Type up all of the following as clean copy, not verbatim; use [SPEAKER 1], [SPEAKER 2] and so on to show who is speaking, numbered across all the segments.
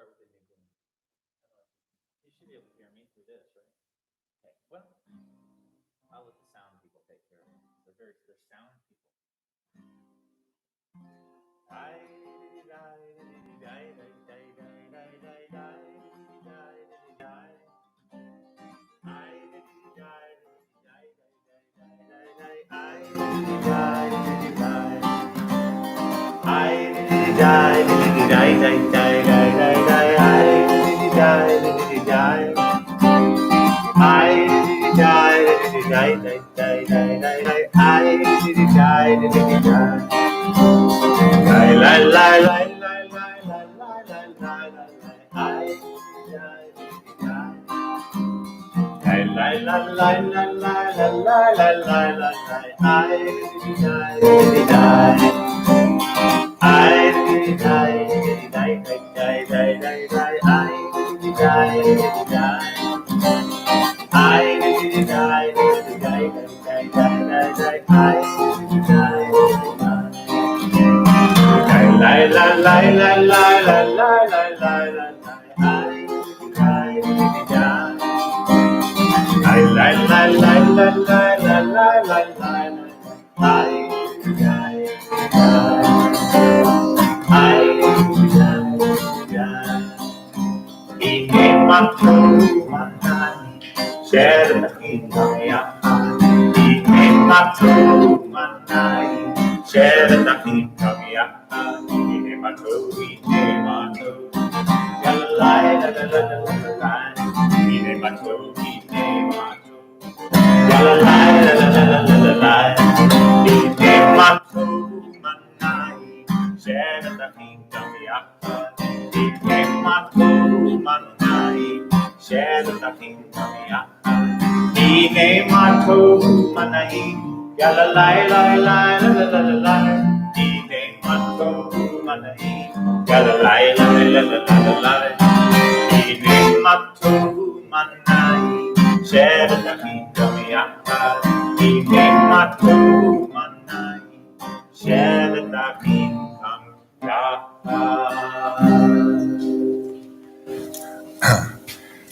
[SPEAKER 1] start with the new boom. You should be able to hear me through this, right? Okay. Well, I'll let the sound people take care of it. They're sound people.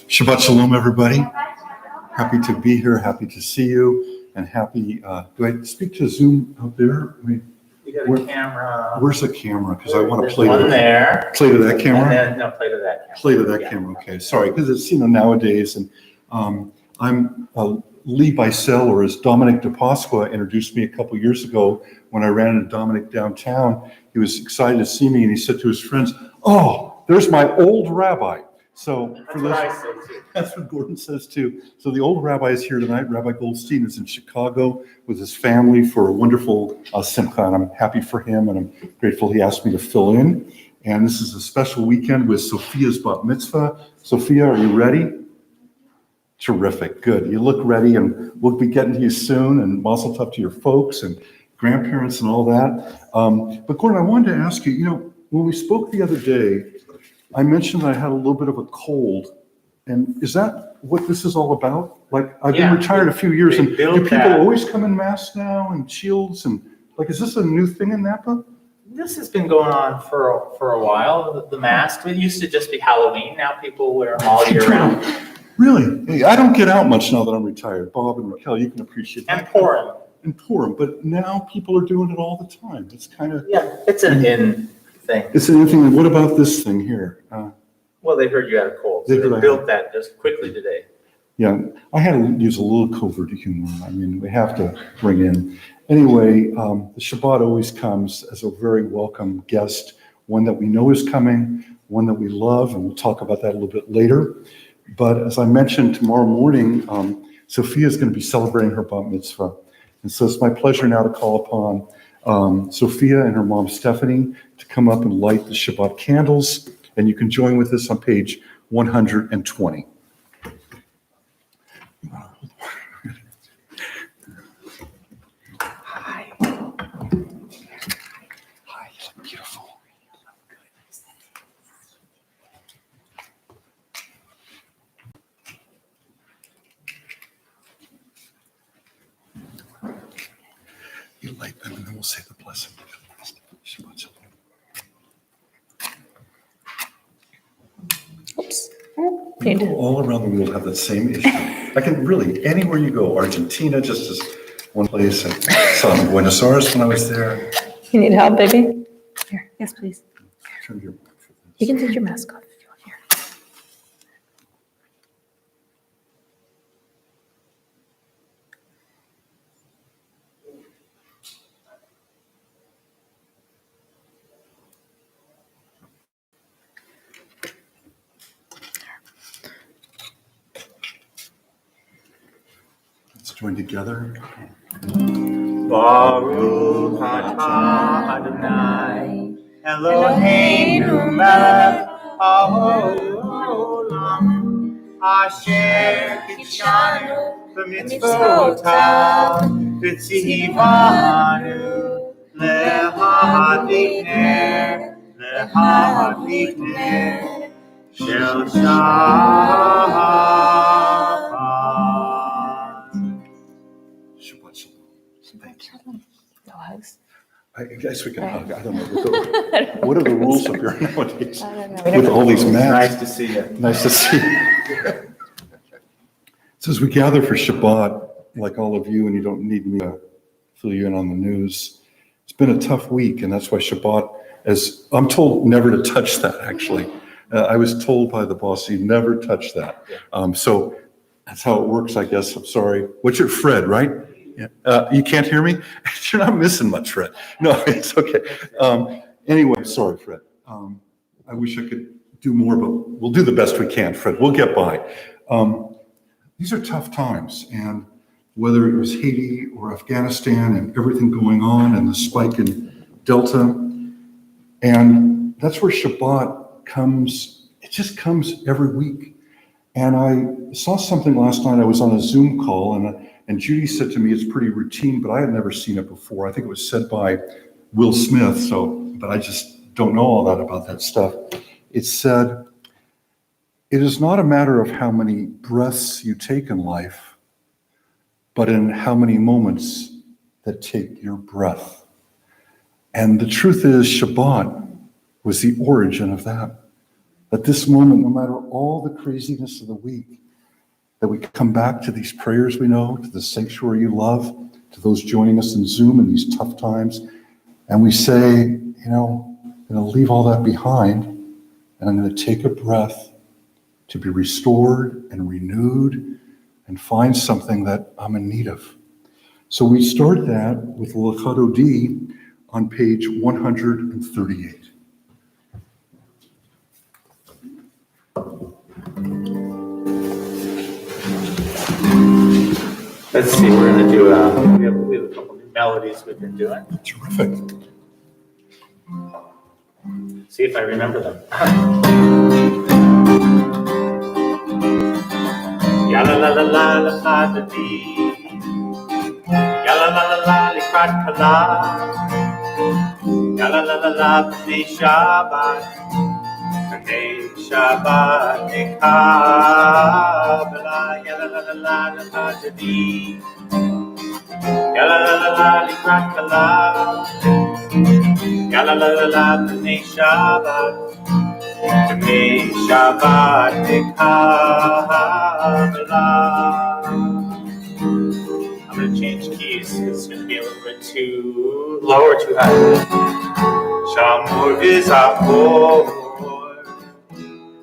[SPEAKER 2] Shabbat Shalom, everybody. Happy to be here, happy to see you, and happy, do I speak to Zoom out there?
[SPEAKER 1] You got a camera.
[SPEAKER 2] Where's the camera? Because I want to
[SPEAKER 1] play
[SPEAKER 2] to
[SPEAKER 1] there.
[SPEAKER 2] Play to that camera?
[SPEAKER 1] Play to that camera.
[SPEAKER 2] Play to that camera, okay. Sorry, because it's, nowadays, and I'm Lee Bisel, or as Dominic DePasqua introduced me a couple years ago when I ran into Dominic downtown. He was excited to see me, and he said to his friends, "Oh, there's my old rabbi." So for those, that's what Gordon says too. So the old rabbi is here tonight. Rabbi Goldstein is in Chicago with his family for a wonderful simcha, and I'm happy for him, and I'm grateful he asked me to fill in. And this is a special weekend with Sophia's bat mitzvah. Sophia, are you ready? Terrific, good. You look ready, and we'll be getting to you soon, and mazel tov to your folks and grandparents and all that. But Gordon, I wanted to ask you, when we spoke the other day, I mentioned I had a little bit of a cold, and is that what this is all about? Like, I've been retired a few years, and do people always come in masks now and shields, and is this a new thing in Napa?
[SPEAKER 1] This has been going on for a while. The mask, it used to just be Halloween. Now people wear them all year round.
[SPEAKER 2] Really? Hey, I don't get out much now that I'm retired. Bob and Raquel, you can appreciate that. And Purim, but now people are doing it all the time. It's kind of
[SPEAKER 1] it's an in thing.
[SPEAKER 2] It's an in thing. What about this thing here?
[SPEAKER 1] Well, they heard you had a cold, so they built that just quickly today.
[SPEAKER 2] Yeah, I had to use a little covert humor. I mean, we have to bring in. Anyway, the Shabbat always comes as a very welcome guest, one that we know is coming, one that we love, and we'll talk about that a little bit later. But as I mentioned, tomorrow morning, Sophia is going to be celebrating her bat mitzvah. And so it's my pleasure now to call upon Sophia and her mom, Stephanie, to come up and light the Shabbat candles. And you can join with us on page 120.
[SPEAKER 1] Hi.
[SPEAKER 2] Hi, beautiful. You light them, and then we'll say the blessing. Shabbat shalom. People all around the world have that same issue. I can really, anywhere you go, Argentina, just as one place, and saw in Buenos Aires when I was there.
[SPEAKER 3] You need help, baby? Here, yes, please.
[SPEAKER 2] Turn your mic for this.
[SPEAKER 3] You can take your mask off if you want. Here.
[SPEAKER 2] Let's join together.
[SPEAKER 1] Baruch atah Adonai Eloheinu melech haolam asher kitshanu b'mitzvotav v'tzivanu lehavik ner shel Shabbat.
[SPEAKER 2] Shabbat shalom.
[SPEAKER 3] No hugs.
[SPEAKER 2] I guess we can hug. I don't know. What are the rules up here nowadays?
[SPEAKER 3] I don't know.
[SPEAKER 2] With all these masks.
[SPEAKER 1] Nice to see you.
[SPEAKER 2] Nice to see you. So as we gather for Shabbat, like all of you, and you don't need me to fill you in on the news, it's been a tough week, and that's why Shabbat, as I'm told never to touch that, actually. I was told by the boss, you never touch that. So that's how it works, I guess. I'm sorry. What's your Fred, right? Yeah. You can't hear me? You're not missing much, Fred. No, it's okay. Anyway, sorry, Fred. I wish I could do more, but we'll do the best we can, Fred. We'll get by. These are tough times, and whether it was Haiti or Afghanistan and everything going on and the spike in Delta, and that's where Shabbat comes. It just comes every week. And I saw something last night. I was on a Zoom call, and Judy said to me, it's pretty routine, but I had never seen it before. I think it was said by Will Smith, but I just don't know all that about that stuff. It said, it is not a matter of how many breaths you take in life, but in how many moments that take your breath. And the truth is, Shabbat was the origin of that. At this moment, no matter all the craziness of the week, that we come back to these prayers we know, to the sanctuary you love, to those joining us in Zoom in these tough times, and we say, I'm going to leave all that behind, and I'm going to take a breath to be restored and renewed and find something that I'm in need of. So we start that with L'chad Odi on page 138.
[SPEAKER 1] Let's see, we're going to do we have a couple new melodies we've been doing.
[SPEAKER 2] Terrific.
[SPEAKER 1] See if I remember them. Ya la la la la la la da dee. Ya la la la la likrat kala. Ya la la la la b'nei Shabbat. B'nei Shabbat nekabela. Ya la la la la la la da dee. Ya la la la la likrat kala. Ya la la la la b'nei Shabbat. B'nei Shabbat nekabela. I'm going to change keys. It's going to be a little bit too low or too high. Shamur v'zachor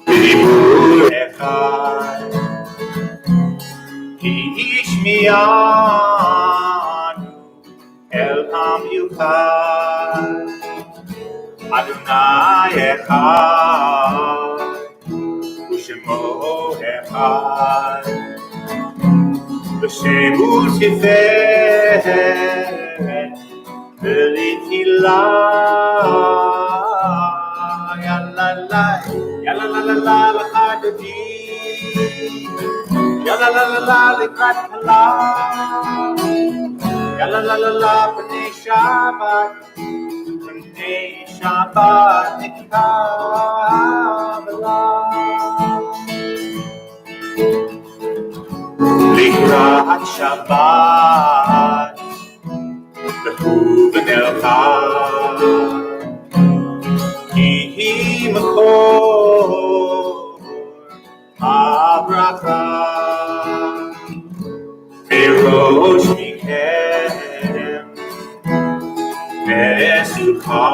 [SPEAKER 1] v'dibur echad ki ishmianu el hamiuchad Adonai echad u'shemo echad v'shemu tiferet v'litilah ya la la l'chad odi ya la la l'krat kala ya la la b'nei Shabbat b'nei Shabbat nekabela Likrat Shabbat Lehu v'nelcha Ki hi makor Rosh Mikem Meresukha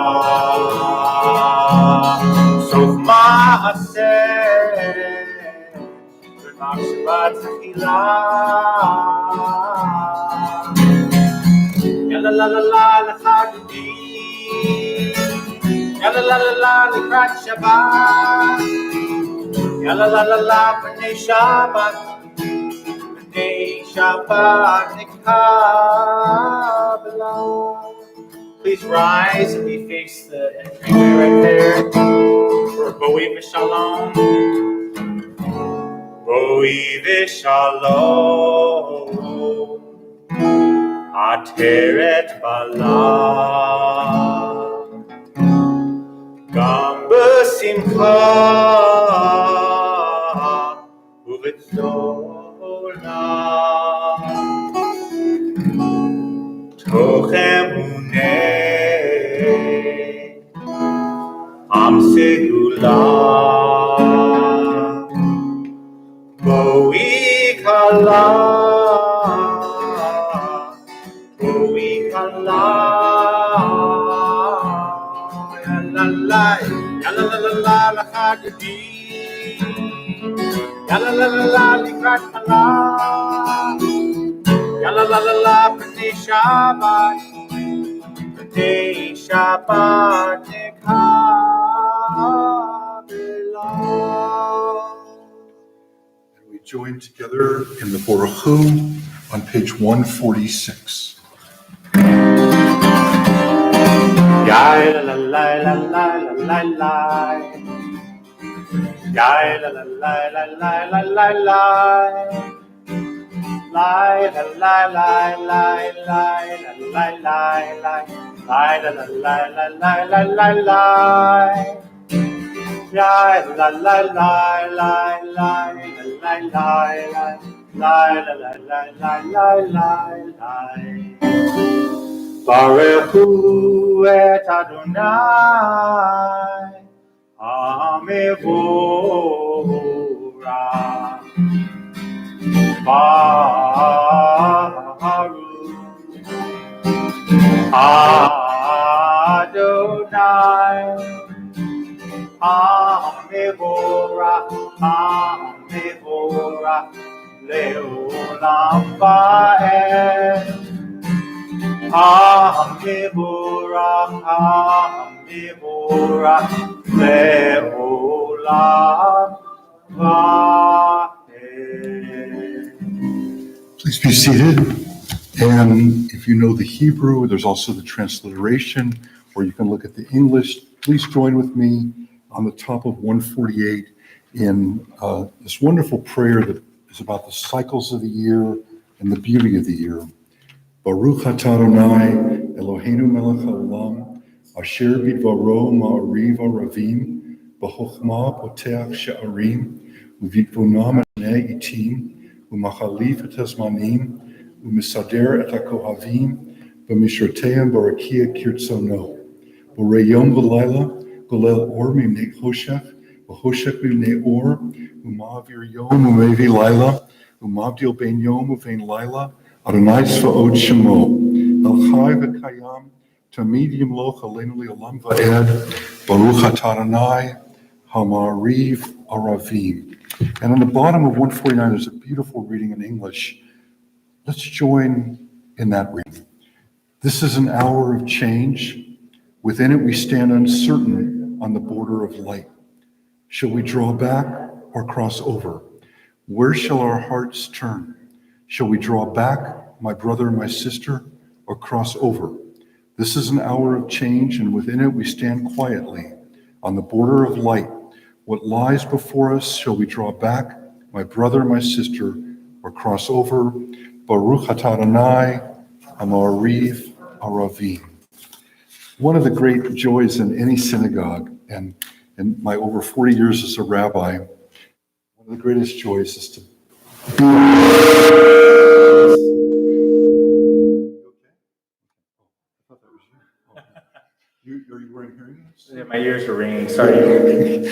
[SPEAKER 1] Sof Ma'aseh V'mak Shabbat Tchilah Yalla la la la l'chagdi Yalla la la la l'krat Shabbat Yalla la la la b'nei Shabbat B'nei Shabbat Nikabla. Please rise and we face the entryway right there for Boi V'Shalom. Boi V'Shalom Ateret Bala Gam B'Simcha U'V'Tzola Toch Emunei Am Segula Boi Kala Boi Kala La la la la la la Chagdi La la la la la Likrat Kala La la la la la B'nei Shabbat B'nei Shabbat Nekabela.
[SPEAKER 2] We join together in the Baruchu on page 146.
[SPEAKER 1] Yai la la la la la la la. Yai la la la la la la la la. Lie la la la la la la la la. Lie la la la la la la la la. Yai la la la la la la la la. Lie la la la la la la la. Baruchu et Adonai HaMevorach Baruch Adonai HaMevorach HaMevorach Leolam Va'ed HaMevorach HaMevorach Leolam Va'ed.
[SPEAKER 2] Please be seated. And if you know the Hebrew, there's also the transliteration, or you can look at the English. Please join with me on the top of 148 in this wonderful prayer that is about the cycles of the year and the beauty of the year. Baruch atah Adonai Eloheinu melech haolam asher bidvaro ma'ariv aravim b'chokhmah poteach she'arim u'vitbonam anei itim u'machalif et hazmanim u'misader et hakohavim b'mishroteim barakia kirtzono b'rei yom v'layla golel or mimnei choshech v'choshech mimnei or u'ma'avir yom u'mevi layla u'mavdil ben yom u'vein layla Adonai Tzvaot Shemo, El Chai V'Kayam, Tamid Yimloch Aleinu Le'olam Va'ed, Baruch Atah Adonai HaMa'ariv Aravim. And on the bottom of 149, there's a beautiful reading in English. Let's join in that reading. This is an hour of change. Within it, we stand uncertain on the border of light. Shall we draw back or cross over? Where shall our hearts turn? Shall we draw back, my brother and my sister, or cross over? This is an hour of change, and within it we stand quietly on the border of light. What lies before us, shall we draw back, my brother and my sister, or cross over? Baruch atah Adonai HaMa'ariv Aravim. One of the great joys in any synagogue, and in my over 40 years as a rabbi, one of the greatest joys is to be You weren't hearing us?
[SPEAKER 1] Yeah, my ears are ringing. Sorry.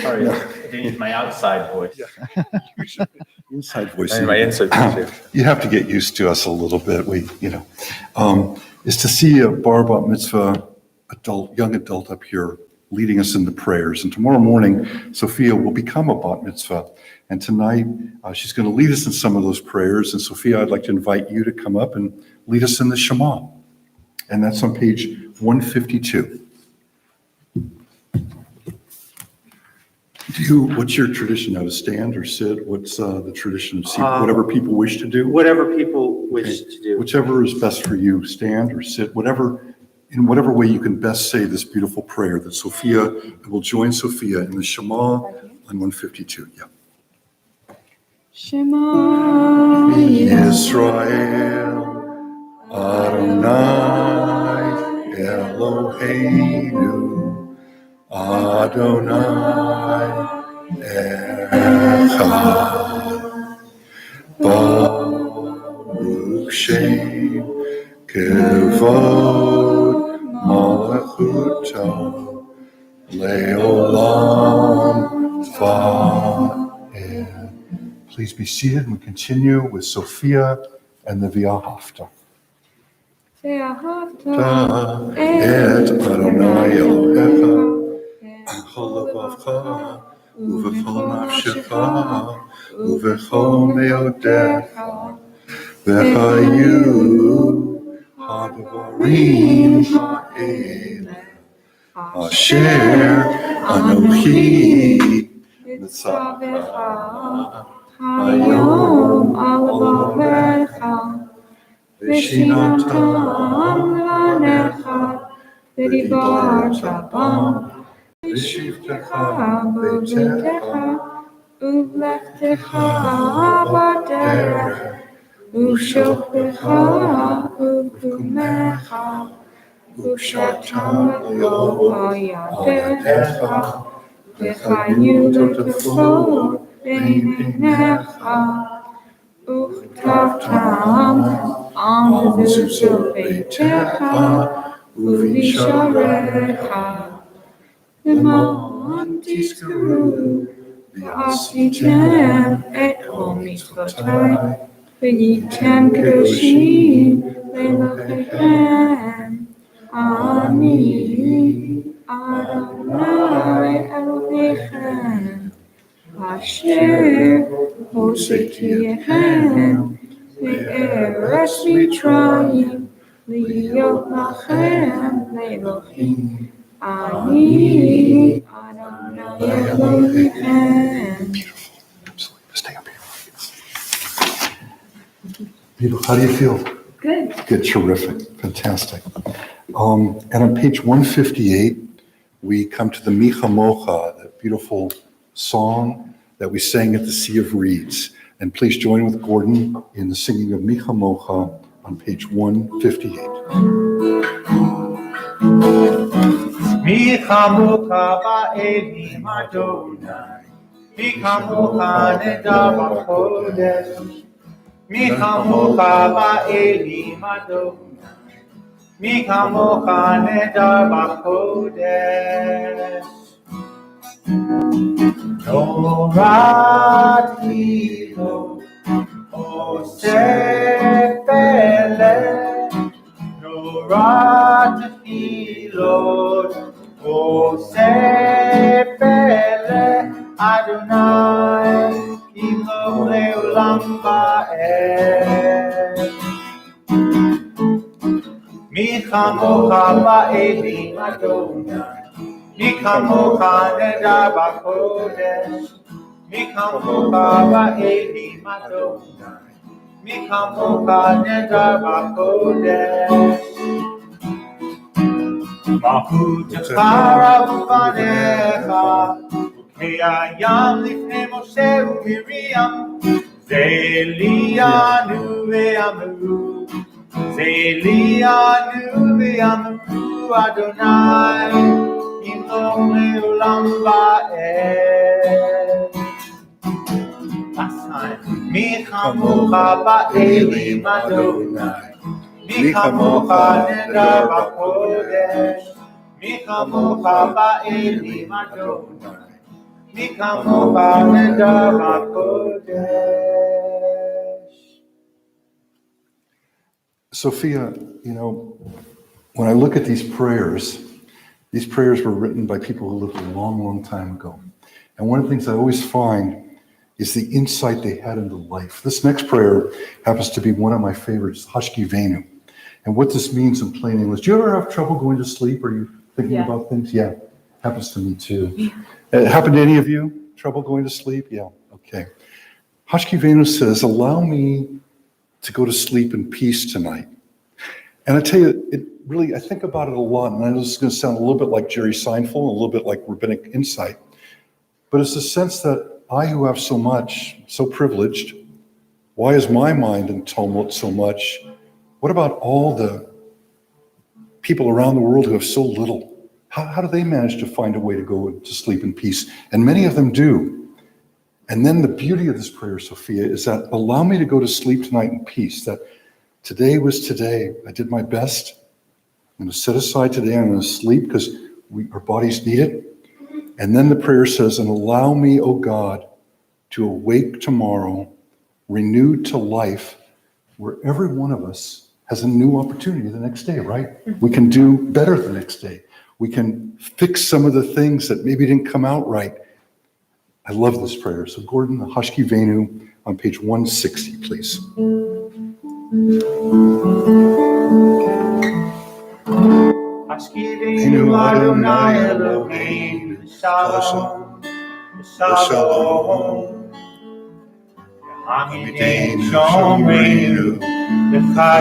[SPEAKER 1] Sorry. I didn't use my outside voice.
[SPEAKER 2] Yeah. You're inside voice.
[SPEAKER 4] And my insert too.
[SPEAKER 2] You have to get used to us a little bit. Is to see a bar bat mitzvah young adult up here leading us in the prayers. And tomorrow morning, Sophia will become a bat mitzvah. And tonight, she's going to lead us in some of those prayers. And Sophia, I'd like to invite you to come up and lead us in the Shema. And that's on page 152. What's your tradition now, to stand or sit? What's the tradition of seat? Whatever people wish to do?
[SPEAKER 4] Whatever people wish to do.
[SPEAKER 2] Whichever is best for you, stand or sit, in whatever way you can best say this beautiful prayer that Sophia will join Sophia in the Shema on 152. Yeah.
[SPEAKER 3] Shema
[SPEAKER 2] Yisrael Adonai Eloheinu Adonai Echad Baruch Shem Kevod Malachuto Leolam Va'ed. Please be seated and we continue with Sophia and the V'ahavta.
[SPEAKER 3] V'ahavta
[SPEAKER 2] et Adonai Elohecha b'chol lebavcha u'b'chol nafshecha u'b'chol me'odecha v'hayu ha'devarim ha'ele asher anochi mitzavecha
[SPEAKER 3] hayom al bavecha v'shinatam lanecha v'dibarta bam v'shivtecha b'betecha u'vlechtecha b'derech u'shoftecha u'kumecha u'shatam lo yadecha v'chayu l'tefo b'neinecha u'chtavtam amzuzot beitecha u'visharecha למען תזכרו ועשיתם את כל מצוותיי והייתם קדושים לאלוהיכם. אני אדוני אלוהיכם אשר הוצאתיכם מארץ מצרים להיות לכם לאלוהים. אני אדוני אלוהיכם.
[SPEAKER 2] Beautiful. Absolutely. Stay up here. Beautiful. How do you feel?
[SPEAKER 3] Good.
[SPEAKER 2] Good. Terrific. Fantastic. And on page 158, we come to the Micha Mocha, that beautiful song that we sang at the Sea of Reeds. And please join with Gordon in the singing of Micha Mocha on page 158.
[SPEAKER 1] מי כמוך באלים אדוני, מי כמוך נדע בקודש, מי כמוך באלים אדוני, מי כמוך נדע בקודש. תורת כאילו עושה פלא, תורת תפילות עושה פלא, אדוני ימלוך לעולם ועד. מי כמוך באלים אדוני, מי כמוך נדע בקודש, מי כמוך באלים אדוני, מי כמוך נדע בקודש. מהותך רב ופניך, וכהים לפני משה ומרים, זה ליאנו ואמרו, זה ליאנו ואמרו, אדוני ימלוך לעולם ועד. מי כמוך באלים אדוני, מי כמוך נדע בקודש, מי כמוך באלים אדוני, Mikamo Bavenda Bakodesh.
[SPEAKER 2] Sophia, when I look at these prayers were written by people who lived a long, long time ago. And one of the things I always find is the insight they had into life. This next prayer happens to be one of my favorites, Hashki Venu. And what this means in plain English, do you ever have trouble going to sleep? Are you thinking about things? Yeah, happens to me too. It happened to any of you? Trouble going to sleep? Yeah, okay. Hashki Venu says, allow me to go to sleep in peace tonight. And I tell you, I think about it a lot, and I know this is going to sound a little bit like Jerry Seinfeld, a little bit like rabbinic insight, but it's the sense that I who have so much, so privileged, why is my mind in tumult so much? What about all the people around the world who have so little? How do they manage to find a way to go to sleep in peace? And many of them do. And then the beauty of this prayer, Sophia, is that allow me to go to sleep tonight in peace, that today was today. I did my best. I'm going to set aside today. I'm going to sleep because our bodies need it. And then the prayer says, and allow me, O God, to awake tomorrow, renewed to life, where every one of us has a new opportunity the next day, right? We can do better the next day. We can fix some of the things that maybe didn't come out right. I love this prayer. So Gordon, the Hashki Venu on page 160, please.
[SPEAKER 1] Hashki Venu Adonai Eloheinu Shalom, Shalom. Hamidein Shomreinu L'chaim.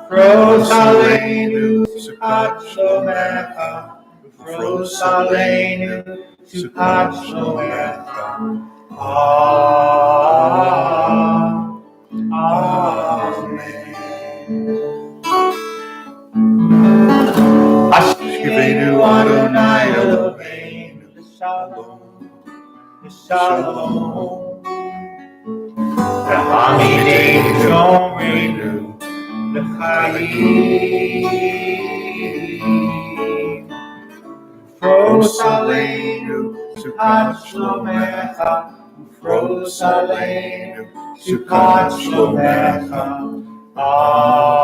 [SPEAKER 1] Ufros Aleinu Sukat Shlomecha, Ufros Aleinu Sukat Shlomecha. Amen. Hashkivenu Adonai Eloheinu Shalom, Shalom. Hamidein Shomreinu L'chaim. Ufros Aleinu Sukat Shlomecha, Ufros Aleinu Sukat Shlomecha. Amen.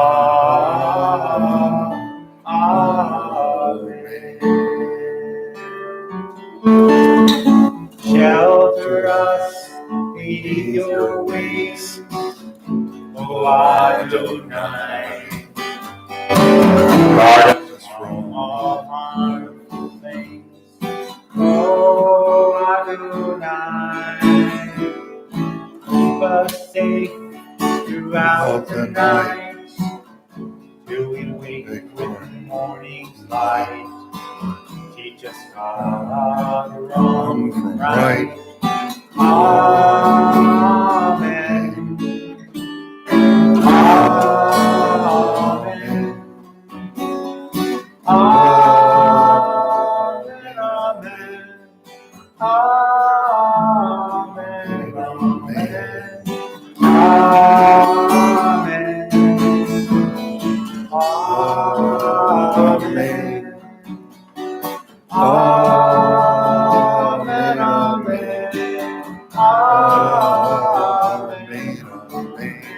[SPEAKER 1] Shelter us beneath your wings, O Adonai. Guard us from all harmful things, O Adonai. Keep us safe throughout the night, till we wake with the morning's light. Teach us how to wrong from right. Amen. Amen. Amen. Amen. Amen. Amen. Amen. Amen. Amen.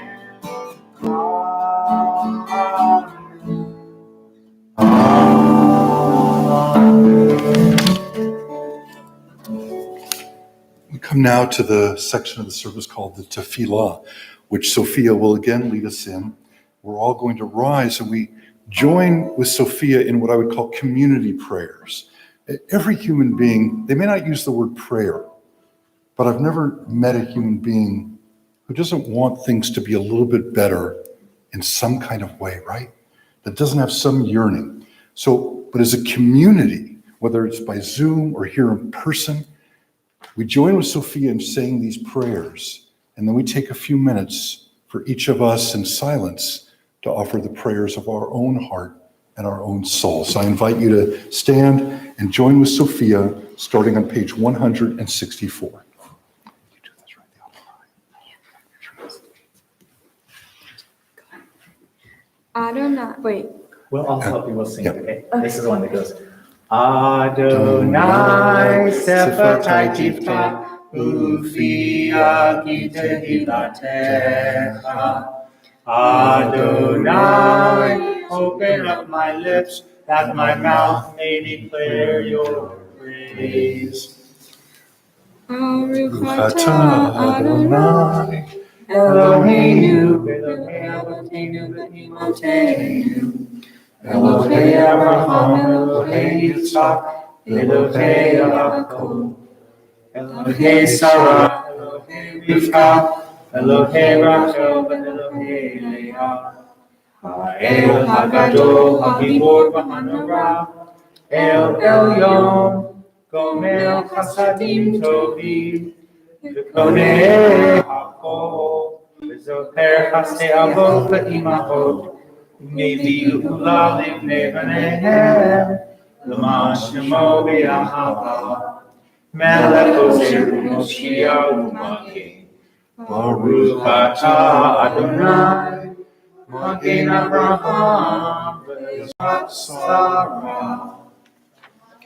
[SPEAKER 2] We come now to the section of the service called the Tefillah, which Sophia will again lead us in. We're all going to rise and we join with Sophia in what I would call community prayers. Every human being, they may not use the word prayer, but I've never met a human being who doesn't want things to be a little bit better in some kind of way, right? That doesn't have some yearning. So, but as a community, whether it's by Zoom or here in person, we join with Sophia in saying these prayers, and then we take a few minutes for each of us in silence to offer the prayers of our own heart and our own soul. So I invite you to stand and join with Sophia, starting on page 164.
[SPEAKER 3] Adonai, wait.
[SPEAKER 1] Well, I'll help you. We'll sing.
[SPEAKER 2] Yeah.
[SPEAKER 1] Okay. This is the one that goes. Adonai sefatai tifta ufi agite hilatecha. Adonai, open up my lips, that my mouth may declare your praise.
[SPEAKER 3] Baruch atah Adonai,
[SPEAKER 1] Eloheinu, Eloheinu, Eloheinu, Elohei Abraham, Elohei Yitzchak, Elohei Yaakov, Elohei Sarah, Elohei Rivka, Elohei Rachel, Elohei Leah. El Hagadol, Hagibor B'Hanara, El Elyon, Gomel Chasadim Tovim, V'konei Hakol, V'zocher Chasdei Avot V'imachot, U'mevi Ula Livnei B'neihem, L'man Shemo B'Yahava, Melech Ozer U'Moshia U'Magen, Baruch Atah Adonai, Magen Avraham V'Yisrael Sarah.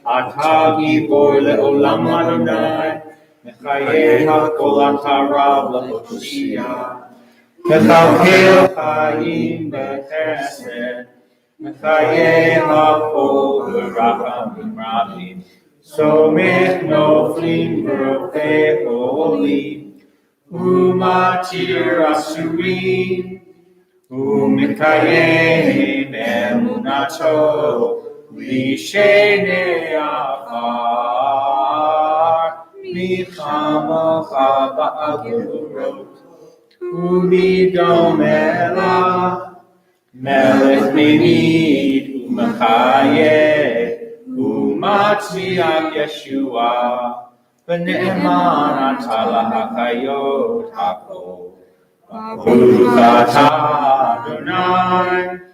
[SPEAKER 1] Atah Gibor Le'olam Adonai, Mechaye HaKol Atah Rav L'Hoshia. Mechalkel Chaim B'Chesed, Mechaye HaKol B'Rachamim Rabim. Somech Noflim V'Rofei Olim, U'Matir Asurim, U'Mekayem Emunato, L'Shenei Afar, Michamocha Ba'agurot, U'Midomela, Melech Menid, U'Mechayeh, U'Matziach Yeshua, V'ne'eman atah lahachayot hakol. Baruch atah Adonai,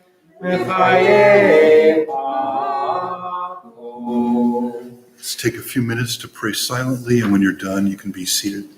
[SPEAKER 1] Mechaye hakol.
[SPEAKER 2] Let's take a few minutes to pray silently, and when you're done, you can be seated.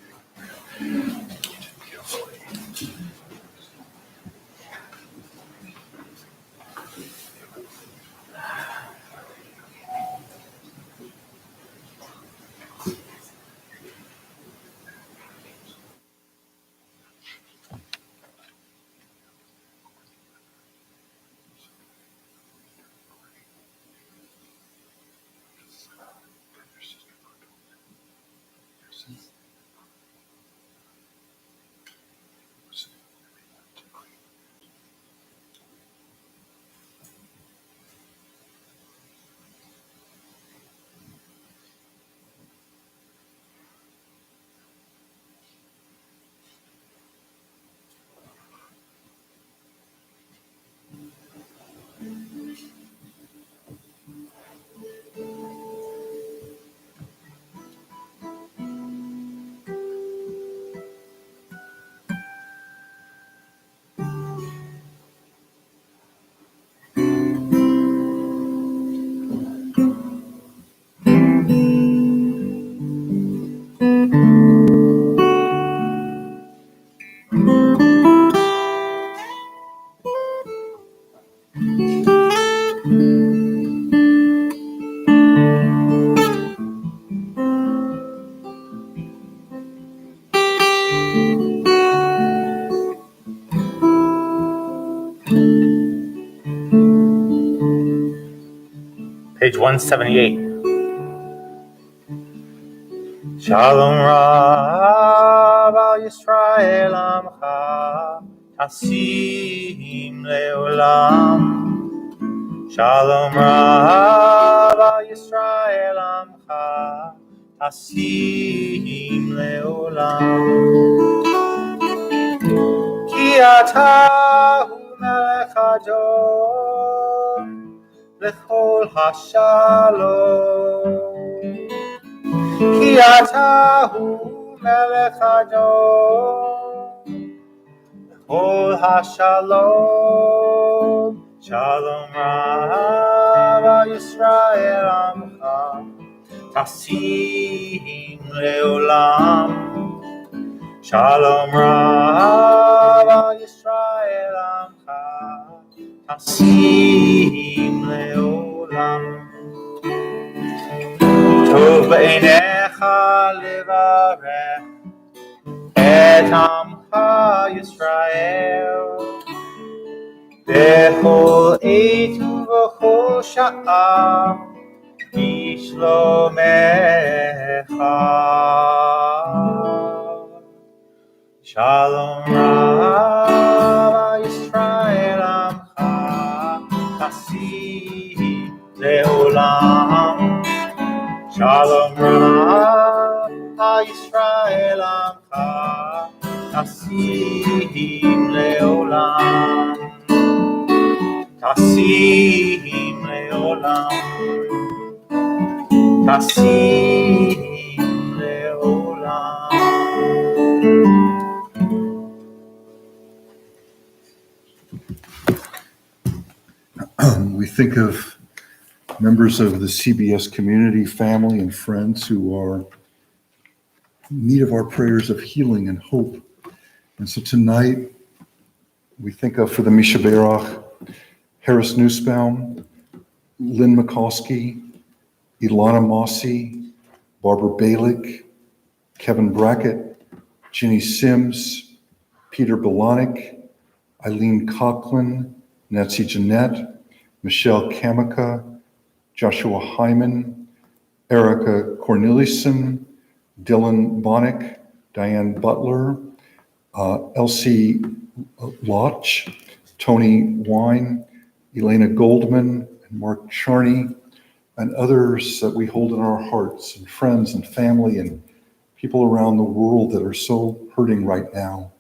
[SPEAKER 1] Page 178. Shalom Rav al Yisrael Amcha, Tasim Leolam. Shalom Rav al Yisrael Amcha, Tasim Leolam. Ki atah hu melech hador, L'chol hashalom. Ki atah hu melech hador, L'chol hashalom. Shalom Rav al Yisrael Amcha, Tasim Leolam. Shalom Rav al Yisrael Amcha, Tasim בעיניך לברך את עמך ישראל בכל עת ובכל שעה בשלומך. שלום רב ישראל עמך חסיד לעולם. שלום רב ישראל עמך חסיד לעולם. חסיד לעולם. חסיד לעולם.
[SPEAKER 2] We think of members of the CBS community, family, and friends who are in need of our prayers of healing and hope. And so tonight, we think of, for the Misha Berach, Harris Nussbaum, Lynn McCoskey, Ilana Mossy, Barbara Balick, Kevin Brackett, Ginny Sims, Peter Belanik, Eileen Coughlin, Nancy Jeanette, Michelle Kamika, Joshua Hyman, Erica Corneliuson, Dylan Bonnick, Diane Butler, Elsie Loch, Tony Wine, Elena Goldman, and Mark Charney, and others that we hold in our hearts, and friends and family and people around the world that are so hurting right now.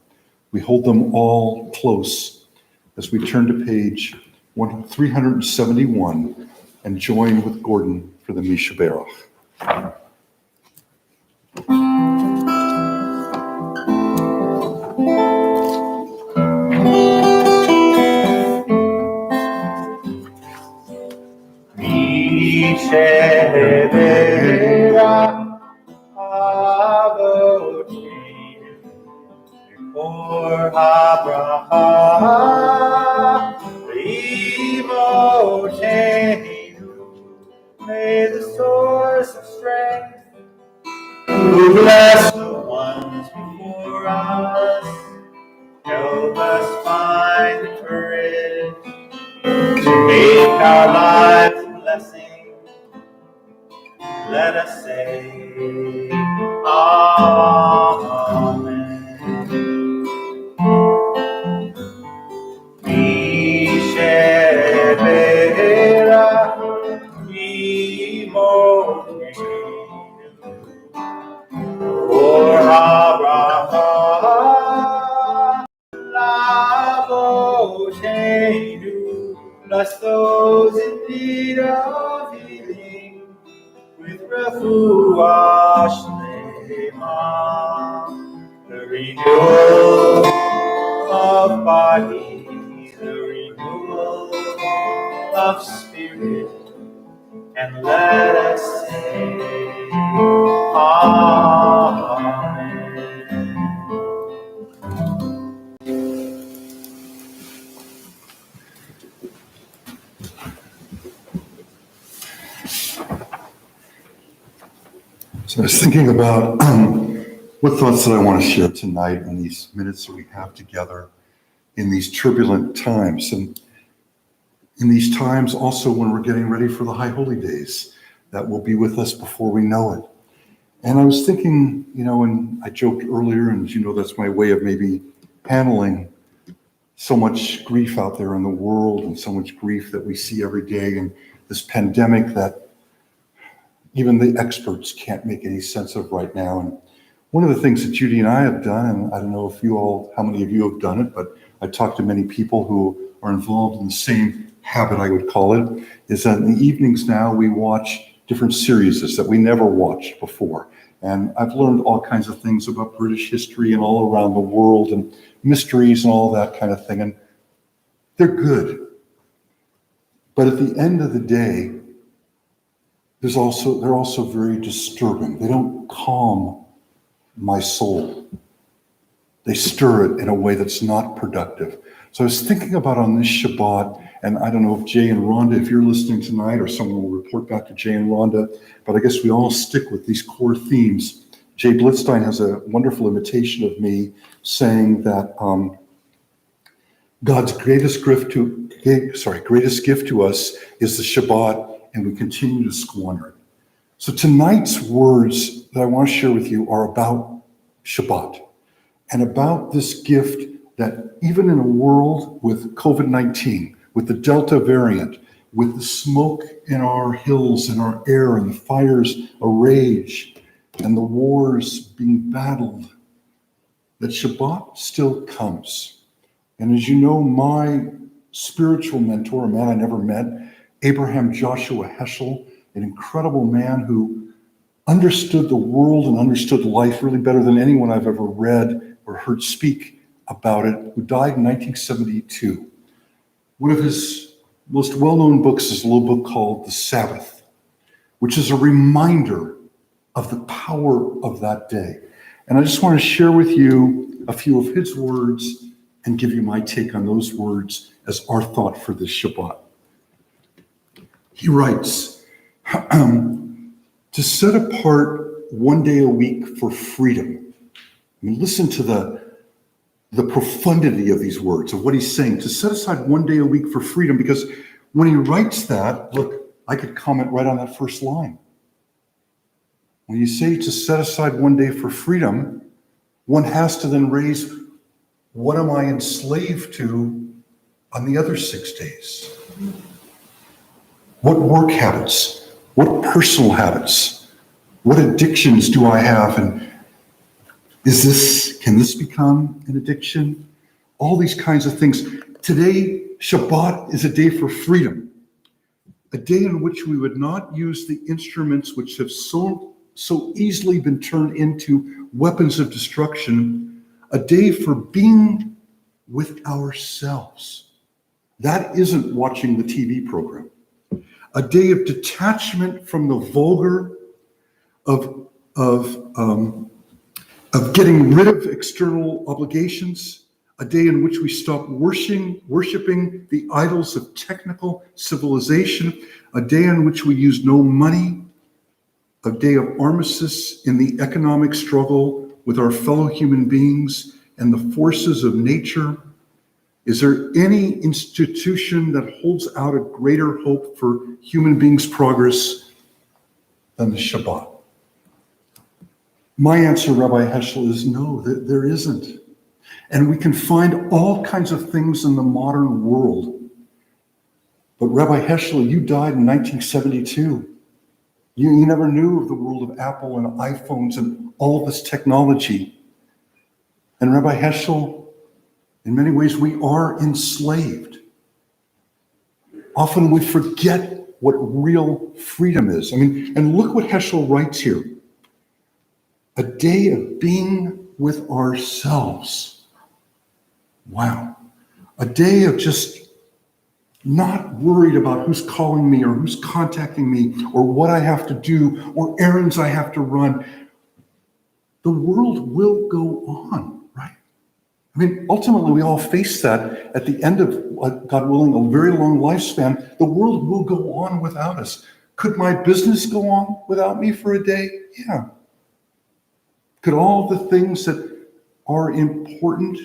[SPEAKER 2] We hold them all close as we turn to page 371 and join with Gordon for the Misha Berach.
[SPEAKER 1] Misha Berach Avoteinu Before Abraha Levoteinu. May the source of strength who bless the ones before us help us find the courage to make our lives a blessing. Let us say Amen. Misha Berach Imokeinu for Abraham Lavoteinu. Bless those in need of healing with refuah shlema, the renewal of body, the renewal of spirit, and let us say Amen.
[SPEAKER 2] So I was thinking about what thoughts that I want to share tonight in these minutes that we have together in these turbulent times. And in these times also when we're getting ready for the High Holy Days that will be with us before we know it. And I was thinking, and I joked earlier, and that's my way of maybe handling so much grief out there in the world and so much grief that we see every day, and this pandemic that even the experts can't make any sense of right now. And one of the things that Judy and I have done, and I don't know if how many of you have done it, but I talked to many people who are involved in the same habit, I would call it, is that in the evenings now we watch different series that we never watched before. And I've learned all kinds of things about British history and all around the world and mysteries and all that kind of thing. And they're good. But at the end of the day, they're also very disturbing. They don't calm my soul. they stir it in a way that's not productive. So I was thinking about on this Shabbat, and I don't know if Jay and Rhonda, if you're listening tonight, or someone will report back to Jay and Rhonda, but I guess we all stick with these core themes. Jay Blitzstein has a wonderful imitation of me saying that God's greatest gift to us is the Shabbat, and we continue to squander it. So tonight's words that I want to share with you are about Shabbat and about this gift that even in a world with COVID-19, with the Delta variant, with the smoke in our hills and our air and the fires a rage and the wars being battled, that Shabbat still comes. And as you know, my spiritual mentor, a man I never met, Abraham Joshua Heschel, an incredible man who understood the world and understood life really better than anyone I've ever read or heard speak about it, who died in 1972. One of his most well-known books is a little book called The Sabbath, which is a reminder of the power of that day. And I just want to share with you a few of his words and give you my take on those words as our thought for this Shabbat. He writes, to set apart one day a week for freedom. I mean, listen to the profundity of these words, of what he's saying, to set aside one day a week for freedom, because when he writes that, look, I could comment right on that first line. When you say to set aside one day for freedom, one has to then raise, what am I enslaved to on the other 6 days? What work habits? What personal habits? What addictions do I have? And can this become an addiction? All these kinds of things. Today, Shabbat is a day for freedom, a day in which we would not use the instruments which have so easily been turned into weapons of destruction, a day for being with ourselves. That isn't watching the TV program. A day of detachment from the vulgar, of getting rid of external obligations, a day in which we stop worshiping the idols of technical civilization, a day in which we use no money, a day of armistice in the economic struggle with our fellow human beings and the forces of nature. Is there any institution that holds out a greater hope for human beings' progress than the Shabbat? My answer, Rabbi Heschel, is no, there isn't. And we can find all kinds of things in the modern world. But Rabbi Heschel, you died in 1972. You never knew of the world of Apple and iPhones and all this technology. And Rabbi Heschel, in many ways, we are enslaved. Often we forget what real freedom is. I mean, and look what Heschel writes here. A day of being with ourselves. Wow. A day of just not worried about who's calling me or who's contacting me or what I have to do or errands I have to run. The world will go on, right? I mean, ultimately, we all face that at the end of, God willing, a very long lifespan. The world will go on without us. Could my business go on without me for a day? Yeah. Could all the things that are important?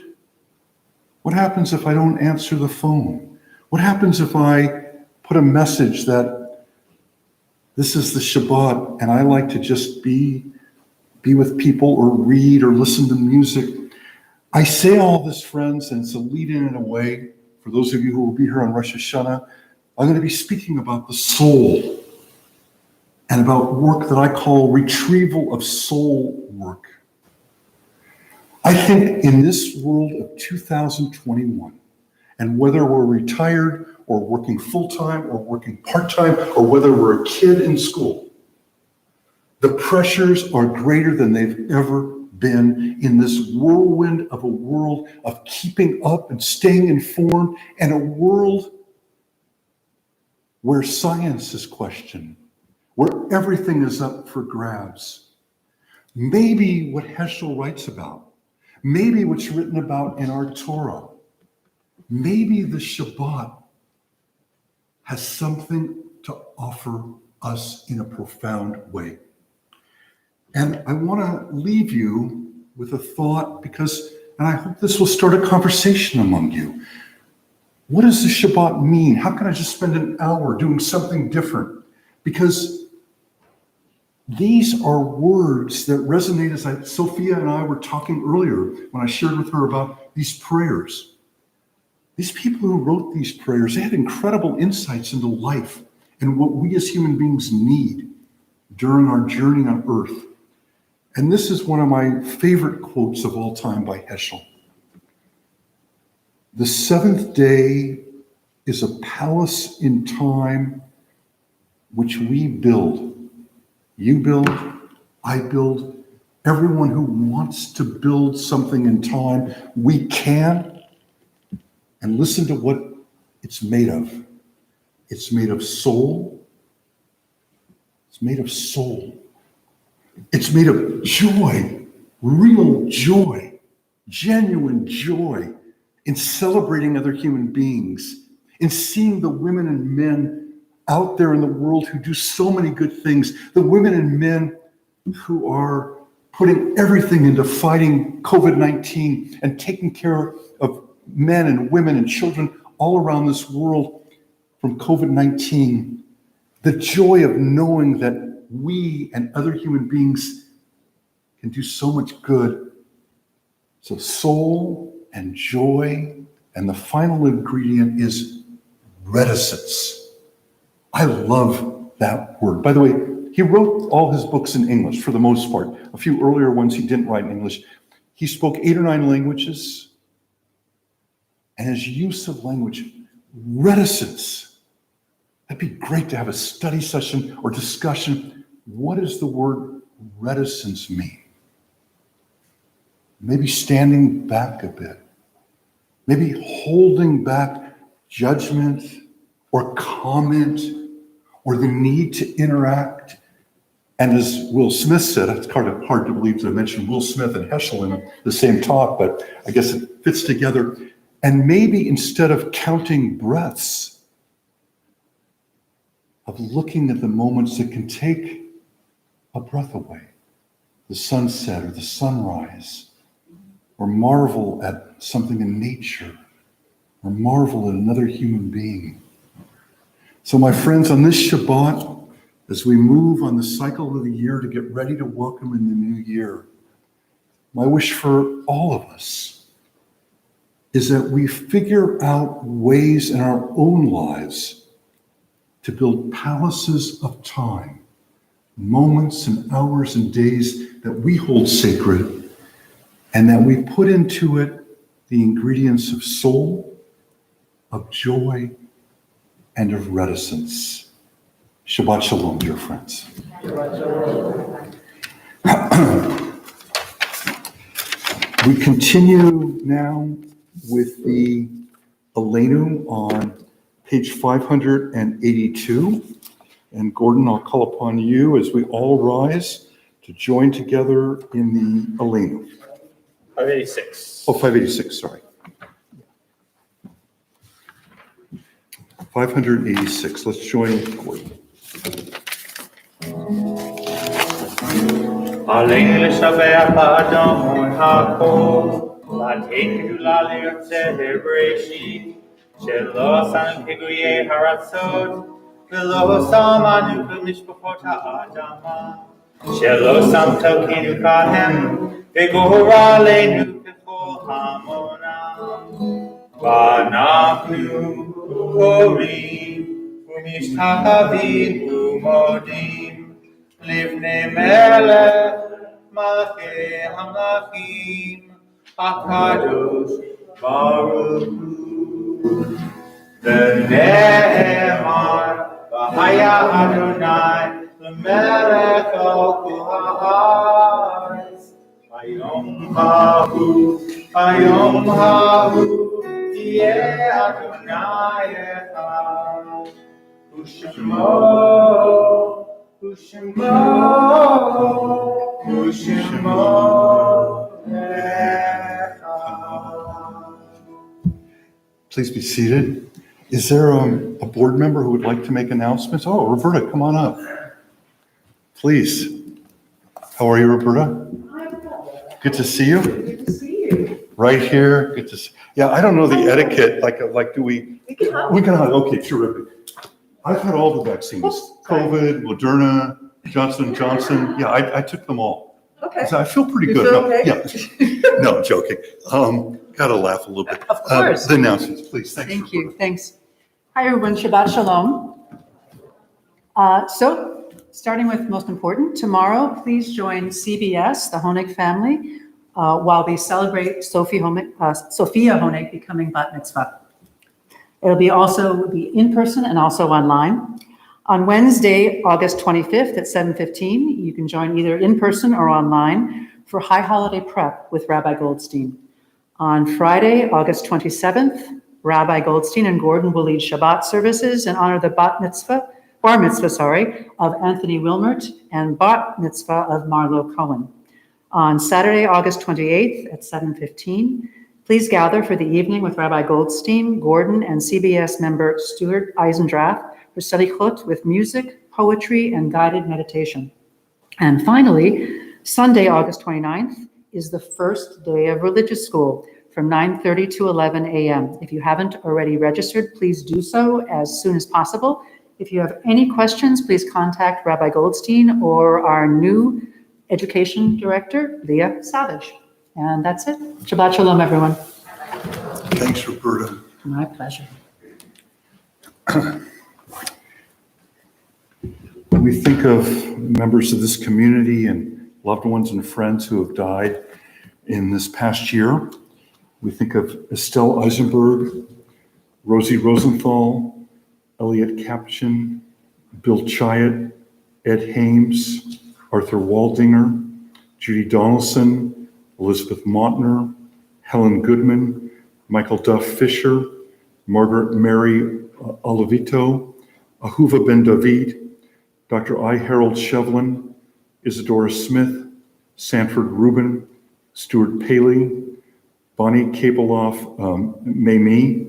[SPEAKER 2] What happens if I don't answer the phone? What happens if I put a message that this is the Shabbat and I like to just be with people or read or listen to music? I say all this, friends, and it's a lead-in in a way. For those of you who will be here on Rosh Hashanah, I'm going to be speaking about the soul and about work that I call retrieval of soul work. I think in this world of 2021, and whether we're retired or working full-time or working part-time or whether we're a kid in school, the pressures are greater than they've ever been in this whirlwind of a world of keeping up and staying informed, and a world where science is questioned, where everything is up for grabs. Maybe what Heschel writes about, maybe what's written about in our Torah. Maybe the Shabbat has something to offer us in a profound way. And I want to leave you with a thought and I hope this will start a conversation among you. What does the Shabbat mean? How can I just spend an hour doing something different? Because these are words that resonate, as Sophia and I were talking earlier when I shared with her about these prayers. These people who wrote these prayers, they had incredible insights into life and what we as human beings need during our journey on earth. And this is one of my favorite quotes of all time by Heschel. The seventh day is a palace in time which we build. You build, I build. Everyone who wants to build something in time, we can. And listen to what it's made of. It's made of soul. It's made of soul. It's made of joy, real joy, genuine joy in celebrating other human beings, in seeing the women and men out there in the world who do so many good things, the women and men who are putting everything into fighting COVID-19 and taking care of men and women and children all around this world from COVID-19. The joy of knowing that we and other human beings can do so much good. So soul and joy, and the final ingredient is reticence. I love that word. By the way, he wrote all his books in English for the most part. A few earlier ones he didn't write in English. He spoke 8 or 9 languages, and his use of language, reticence. That'd be great to have a study session or discussion. What does the word reticence mean? Maybe standing back a bit. Maybe holding back judgment or comment or the need to interact. And as Will Smith said, it's kind of hard to believe that I mentioned Will Smith and Heschel in the same talk, but I guess it fits together. And maybe instead of counting breaths, of looking at the moments that can take a breath away, the sunset or the sunrise, or marvel at something in nature, or marvel at another human being. So my friends, on this Shabbat, as we move on the cycle of the year to get ready to welcome in the new year, my wish for all of us is that we figure out ways in our own lives to build palaces of time, moments and hours and days that we hold sacred, and that we put into it the ingredients of soul, of joy, and of reticence. Shabbat Shalom, dear friends. We continue now with the Aleinu on page 582. And Gordon, I'll call upon you as we all rise to join together in the Aleinu.
[SPEAKER 1] 586.
[SPEAKER 2] Oh, 586, sorry. 586. Let's join with Gordon.
[SPEAKER 1] Aleinu l'shabeach ha'adam ha'kol, v'atei kedula liyotzeh bereshit, shelo asan piguyei haratzot, v'lo samanu b'mishpachot ha'adama, shelo samtokenu kahem, v'goraleinu k'chol hamonam, v'anachnu korim, u'mishtachavim u'modim, Livnei melech, malachei hamlachim, HaKadosh Baruch Hu. V'ne'emar, v'haya Adonai, l'melech al kol ha'aretz. Hayom hahu, yeh Adonai echad, u'shemo Ushimo, Echad.
[SPEAKER 2] Please be seated. Is there a board member who would like to make announcements? Oh, Roberta, come on up. Please. How are you, Roberta? Good to see you.
[SPEAKER 5] Good to see you.
[SPEAKER 2] Right here. Good to see. Yeah, I don't know the etiquette. Like, do we?
[SPEAKER 5] We can hug.
[SPEAKER 2] We can hug. Okay, terrific. I've had all the vaccines: COVID, Moderna, Johnson & Johnson. Yeah, I took them all.
[SPEAKER 5] Okay.
[SPEAKER 2] So I feel pretty
[SPEAKER 5] You
[SPEAKER 2] good.
[SPEAKER 5] feel
[SPEAKER 2] No,
[SPEAKER 5] okay?
[SPEAKER 2] Yeah. No, I'm joking. Gotta laugh a little bit.
[SPEAKER 5] Of course.
[SPEAKER 2] The announcements, please. Thanks,
[SPEAKER 3] Thank you.
[SPEAKER 2] Roberta.
[SPEAKER 3] Thanks. Hi, everyone. Shabbat Shalom. So, starting with most important, tomorrow, please join CBS, the Honig family, while we celebrate Sophia Honig becoming Bat Mitzvah. It'll be in person and also online. On Wednesday, August 25th at 7:15, you can join either in person or online for High Holiday Prep with Rabbi Goldstein. On Friday, August 27th, Rabbi Goldstein and Gordon will lead Shabbat services and honor the bar mitzvah, of Anthony Wilmert and bat mitzvah of Marlo Cohen. On Saturday, August 28th at 7:15, please gather for the evening with Rabbi Goldstein, Gordon, and CBS member Stuart Eisendrath for Selichot with music, poetry, and guided meditation. And finally, Sunday, August 29th, is the first day of religious school from 9:30 to 11 a.m. If you haven't already registered, please do so as soon as possible. If you have any questions, please contact Rabbi Goldstein or our new education director, Leah Savage. And that's it. Shabbat Shalom, everyone.
[SPEAKER 2] Thanks, Roberta.
[SPEAKER 3] My pleasure.
[SPEAKER 2] When we think of members of this community and loved ones and friends who have died in this past year, we think of Estelle Eisenberg, Rosie Rosenthal, Elliot Kapchin, Bill Chiat, Ed Hames, Arthur Waldinger, Judy Donaldson, Elizabeth Montner, Helen Goodman, Michael Duff Fisher, Margaret Mary Olivito, Ahuva Ben David, Dr. I. Harold Shevlin, Isadora Smith, Sanford Rubin, Stuart Paley, Bonnie Kapeloff Mamie,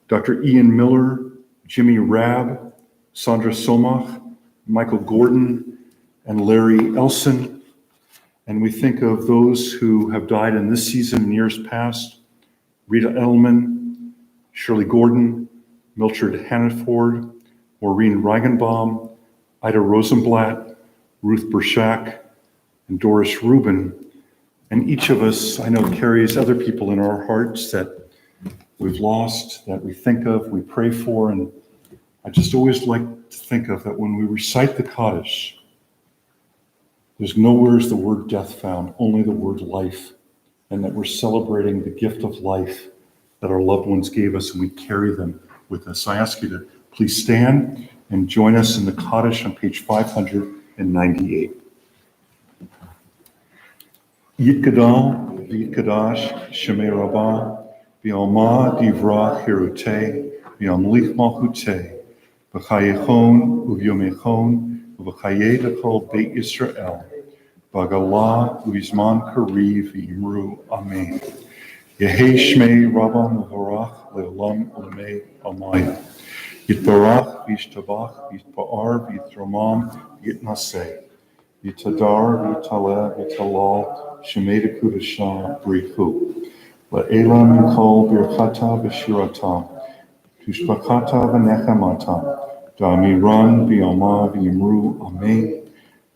[SPEAKER 2] Dr. Ian Miller, Jimmy Rabb, Sandra Somach, Michael Gordon, and Larry Elson. And we think of those who have died in this season and years past: Rita Edelman, Shirley Gordon, Milchard Hannaford, Maureen Reigenbaum, Ida Rosenblatt, Ruth Bershak, and Doris Rubin. And each of us, I know, carries other people in our hearts that we've lost, that we think of, we pray for. And I just always like to think of that when we recite the Kaddish, there's nowhere is the word death found, only the word life, and that we're celebrating the gift of life that our loved ones gave us, and we carry them with us. I ask you to please stand and join us in the Kaddish on page 598. Yitgadal, Yitgadash, Shemei Rabbah, B'alma Divrah Hirutei, B'amlich Malchutei, B'chayechon Uvyomechon, B'chaye Dekol Beit Yisrael, B'agalah U'izman Kariv V'imru Amen. Yehei Shmei Rabbah Mevorach Le'olam Olamei Amayim. Yitbarach V'yishtabach V'yitpa'ar V'yitramam V'yitnaseh. Yitadar V'yitaleh V'yitalal Shemei Dekudashah B'richu. La'elam Mikol Birchata V'shiratam. Tushbachata V'nechamatam. Da'amiran B'yama V'yimru Amen.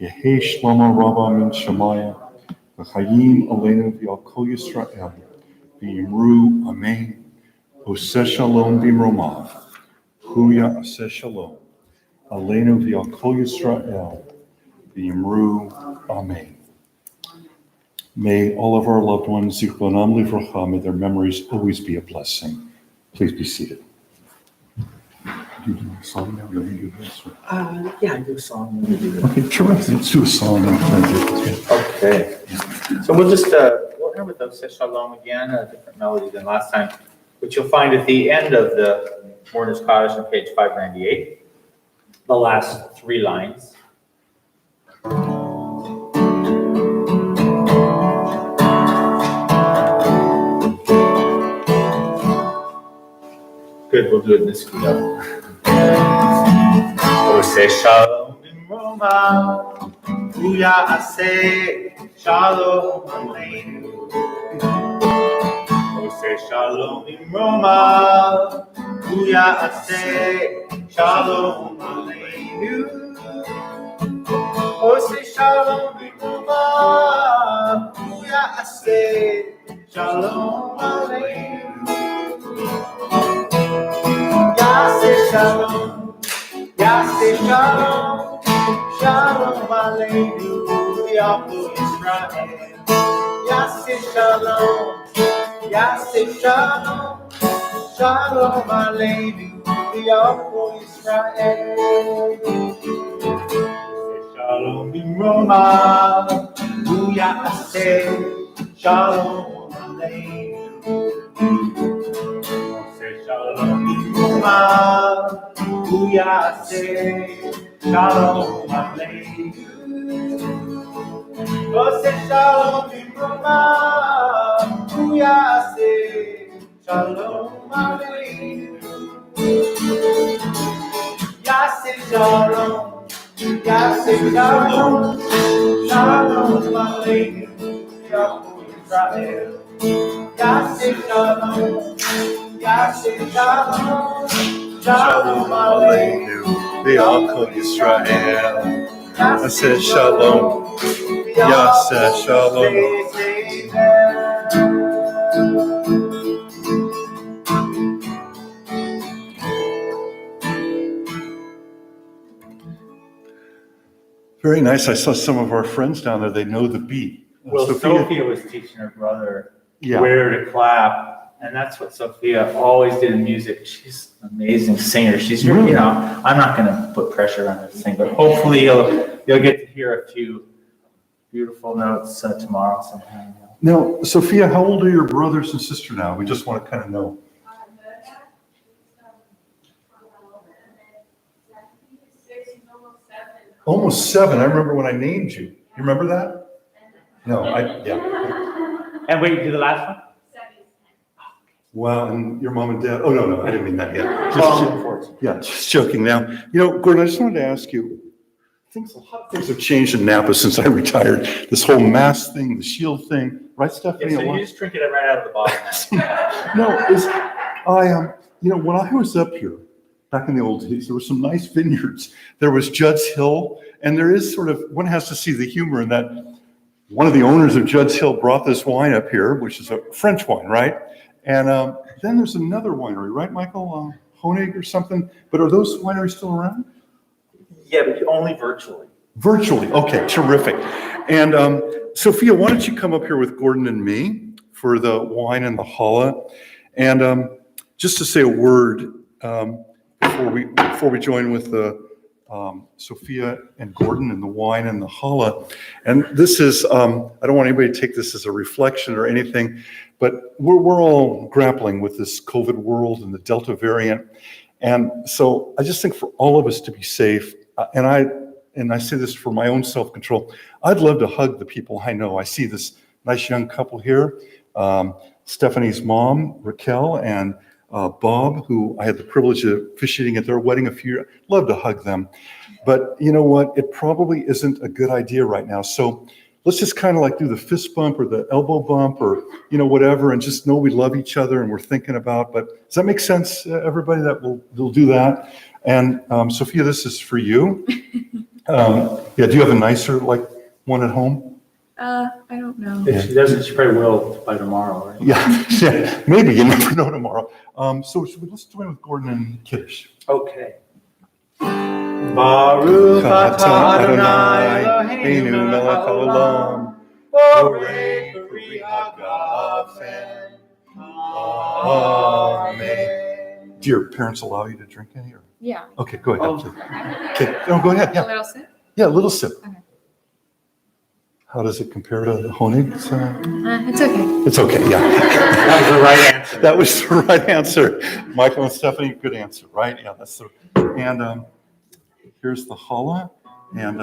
[SPEAKER 2] Yehei Shlama Rabba Min Shemaya. V'chayim Aleinu V'yal Kol Yisrael. V'yimru Amen. Oseh Shalom B'mromav. Huya Aseh Shalom. Aleinu V'yal Kol Yisrael. V'yimru Amen. May all of our loved ones, Zichronam Livracha, may their memories always be a blessing. Please be seated. Do you do a song now? Do you do this?
[SPEAKER 4] Yeah, I do a song.
[SPEAKER 2] Okay, terrific. Let's do a song.
[SPEAKER 1] Okay. So we'll just, we'll end with Oseh Shalom again, a different melody than last time, which you'll find at the end of the Mourner's Kaddish on page 598, the last three lines. good, we'll do it in this key. Ose shalom bimroma, uya ase shalom aleinu. Ose shalom bimroma, uya ase shalom aleinu. Ose shalom bimroma, uya ase shalom aleinu. Yase shalom, Yase shalom, shalom aleinu, Yaakov Yisrael. Yase shalom, Yase shalom, shalom aleinu, Yaakov Yisrael. Shalom bimroma, Yase shalom aleinu. Shalom bimroma, Yase shalom aleinu. Ose shalom bimroma, Yase shalom aleinu. Yase shalom, Yase shalom, shalom aleinu, Yaakov Yisrael. Yase shalom, Yase shalom, shalom aleinu,
[SPEAKER 2] Yaakov Yisrael. Yase shalom, Yase shalom. Very nice. I saw some of our friends down there. They know the beat.
[SPEAKER 1] Well, Sophia was teaching her brother
[SPEAKER 2] Yeah.
[SPEAKER 1] where to clap, and that's what Sophia always did in music. She's an amazing singer. She's really, I'm not going to put pressure on her to sing, but hopefully you'll get to hear a few beautiful notes tomorrow sometime.
[SPEAKER 2] Now, Sophia, how old are your brothers and sister now? We just want to kind of know. Almost 7. I remember when I named you. You remember that? No, yeah.
[SPEAKER 1] And wait, do the last one?
[SPEAKER 2] Wow, and your mom and dad. Oh, no, I didn't mean that yet. Just joking now. Gordon, I just wanted to ask you, a lot of things have changed in Napa since I retired. This whole mask thing, the shield thing, right, Stephanie?
[SPEAKER 1] Yeah, so you just drink it right out of the bottle.
[SPEAKER 2] No, when I was up here, back in the old days, there were some nice vineyards. There was Judd's Hill, and there is one has to see the humor in that. One of the owners of Judd's Hill brought this wine up here, which is a French wine, right? And then there's another winery, right, Michael? Honig or something? But are those wineries still around?
[SPEAKER 1] Yeah, but only virtually.
[SPEAKER 2] Virtually, okay, terrific. And Sophia, why don't you come up here with Gordon and me for the wine and the challah? And just to say a word before we join with the Sophia and Gordon and the wine and the challah. And this is, I don't want anybody to take this as a reflection or anything, but we're all grappling with this COVID world and the Delta variant. And so I just think for all of us to be safe, and I say this for my own self-control, I'd love to hug the people I know. I see this nice young couple here, Stephanie's mom, Raquel, and Bob, who I had the privilege of officiating at their wedding a few years. Love to hug them. But you know what? It probably isn't a good idea right now. So let's just kind of like do the fist bump or the elbow bump or, whatever, and just know we love each other and we're thinking about. But does that make sense, everybody, that we'll do that? And Sophia, this is for you. Do you have a nicer one at home?
[SPEAKER 5] I don't know.
[SPEAKER 1] If she doesn't, she probably will by tomorrow, right?
[SPEAKER 2] Yeah, maybe. You never know tomorrow. So let's join with Gordon and Kiddush.
[SPEAKER 1] Okay. Baruch atah Adonai Eloheinu melech haolam, borei peri hagafen. Amen.
[SPEAKER 2] Do your parents allow you to drink any? Or?
[SPEAKER 5] Yeah.
[SPEAKER 2] Okay, go ahead.
[SPEAKER 5] Oh.
[SPEAKER 2] Okay, no, go ahead.
[SPEAKER 5] A
[SPEAKER 2] Yeah,
[SPEAKER 5] little sip?
[SPEAKER 2] yeah, a little sip.
[SPEAKER 5] Okay.
[SPEAKER 2] How does it compare to the Honig?
[SPEAKER 5] It's okay.
[SPEAKER 2] It's okay, yeah.
[SPEAKER 1] That was the right answer.
[SPEAKER 2] That was the right answer. Michael and Stephanie, good answer, right? Yeah, that's the. And here's the challah, and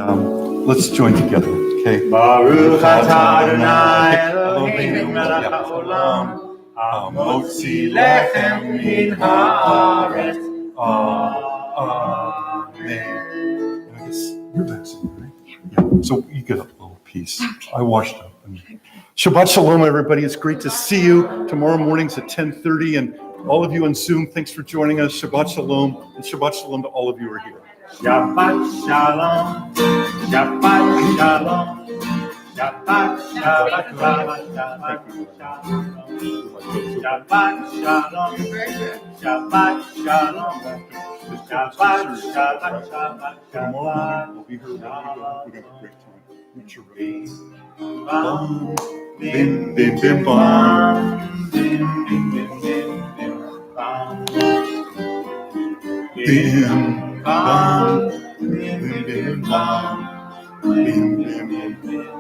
[SPEAKER 2] let's join together, okay?
[SPEAKER 1] Baruch atah Adonai Eloheinu melech haolam,
[SPEAKER 2] Motzi lechem min haaretz. Amen. And I guess you're vaccinated, right? Yeah. So you get a little piece. I washed up. Shabbat shalom, everybody. It's great to see you. Tomorrow morning's at 10:30, and all of you on Zoom, thanks for joining us. Shabbat shalom, and Shabbat shalom to all of you who are here.
[SPEAKER 1] Shabbat shalom. Shabbat shalom. Shabbat, Shabbat, Shabbat, Shabbat, Shabbat, Shabbat, Shabbat, Shalom. Shabbat, Shabbat, Shabbat,
[SPEAKER 2] Tomorrow morning, we'll be here. We're gonna have a great time. Meet you ready. Bim, bim, bim, bam. Bim, bim, bim, bim, bam. Bim, bam, bim, bim, bam. Bim, bim, bim, bim.